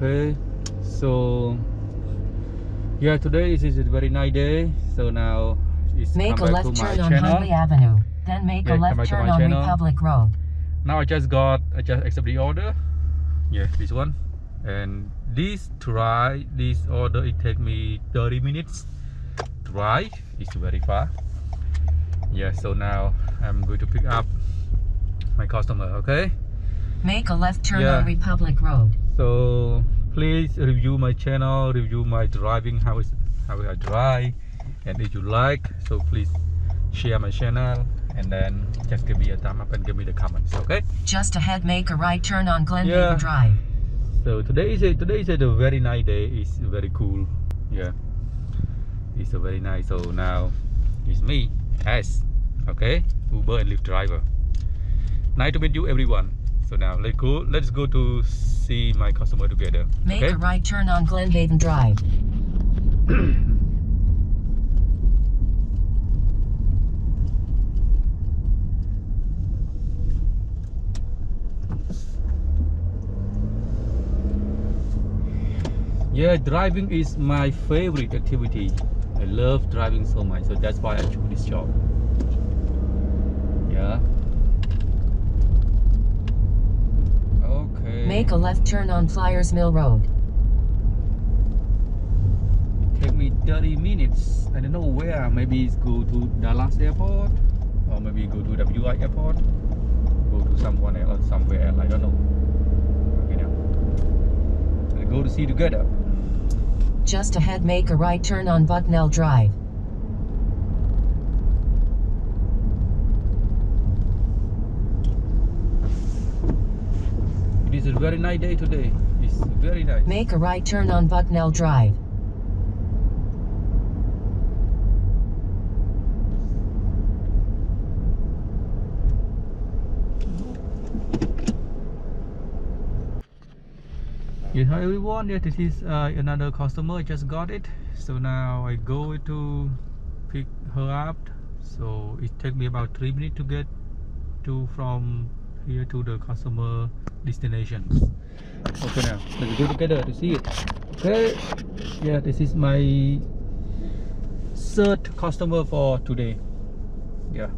Okay, so yeah, today is a very nice day. So now it's Make come a back to left my turn on channel. Huntley Avenue, then make Yeah, a come left back to turn my on channel. Republic Road. Now I just accept the order. Yeah, this one. And this order, it take me 30 minutes drive. It's very far. Yeah, so now I'm going to pick up my customer. Okay. Make a left turn on Republic Road. So please review my channel, review my driving, how I drive, and if you like, so please share my channel and then just give me a thumb up and give me the comments. Okay, just ahead, make a right turn on Glenhaven Drive. So today is a very nice day. It's very cool. Yeah, it's a very nice. So now it's me as Uber and Lyft driver. Nice to meet you, everyone. So now let's go to see my customer together. Make a right turn on Glenhaven Drive. Yeah, driving is my favorite activity. I love driving so much, so that's why I chose this job. Yeah. Okay. Make a left turn on Flyers Mill Road. It take me 30 minutes. I don't know where. Maybe it's go to Dallas Airport, or maybe go to WI Airport. Go to someone else, somewhere else. I don't know. Okay, now let's go to see together. Just ahead, make a right turn on Bucknell Drive. It is a very nice day today. It's very nice. Make a right turn on Bucknell Drive. Yes, hi everyone. Yeah, this is another customer. I just got it. So now I go to pick her up. So it takes me about 3 minutes to get from here to the customer destination. Okay, now let's go together to see it. Okay. Yeah, this is my third customer for today. Yeah.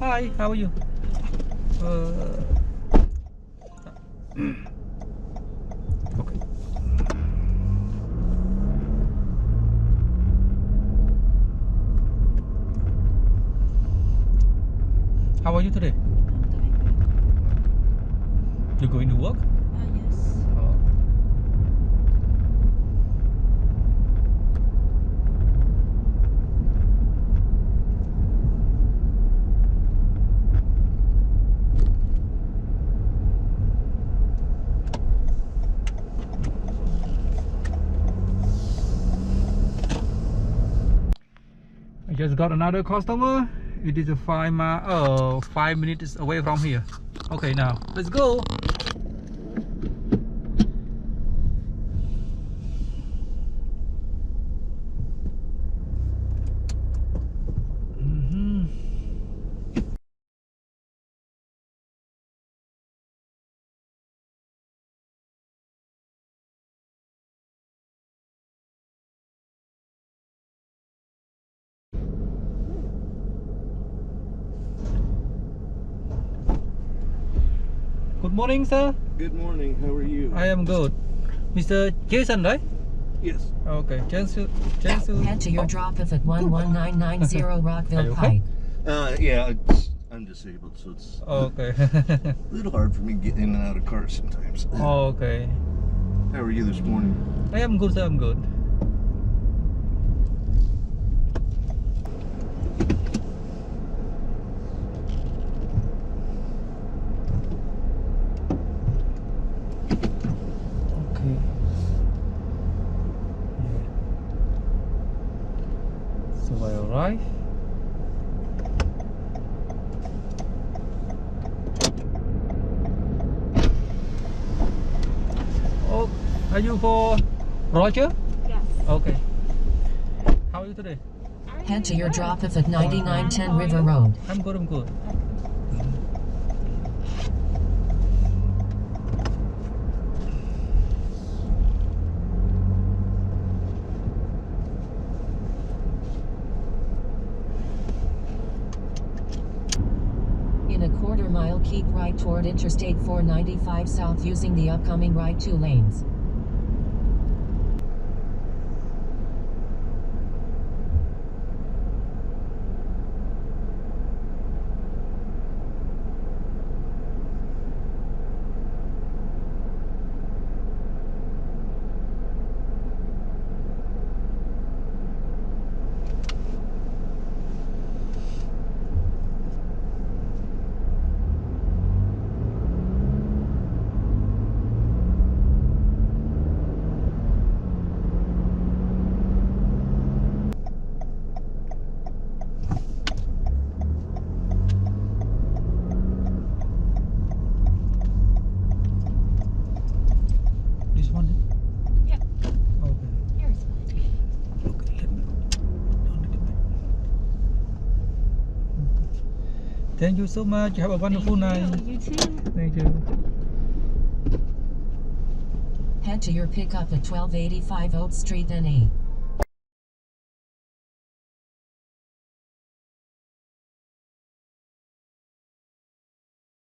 Hi, how are you? Okay. How are you today? I'm doing good. You going to work? Yes. I just got another customer. It is a 5 minutes away from here. Okay, now let's go. Good morning, sir. Good morning. How are you? I am good. Mr. Jason, right? Yes. Okay. Jason. Head to your drop off at 11990 Rockville Are you okay? Yeah. Pike. I'm disabled, so it's Okay. a little hard for me getting in and out of cars sometimes. Okay. How are you this morning? I am good, sir. I'm good. Okay. Yeah. So I arrive. Oh, are you for Roger? Yes. Okay. How are you today? Head to your drop off at 9910 River Road. I'm good, I'm good. In a quarter mile, keep right toward Interstate 495 South using the upcoming right 2 lanes. This one? Yeah. Okay. Here's mine. Okay, let me down a little bit. Okay. Thank you so much. Have a wonderful night. You too. Thank you. Head to your pickup at 1285 Oak Street, NE.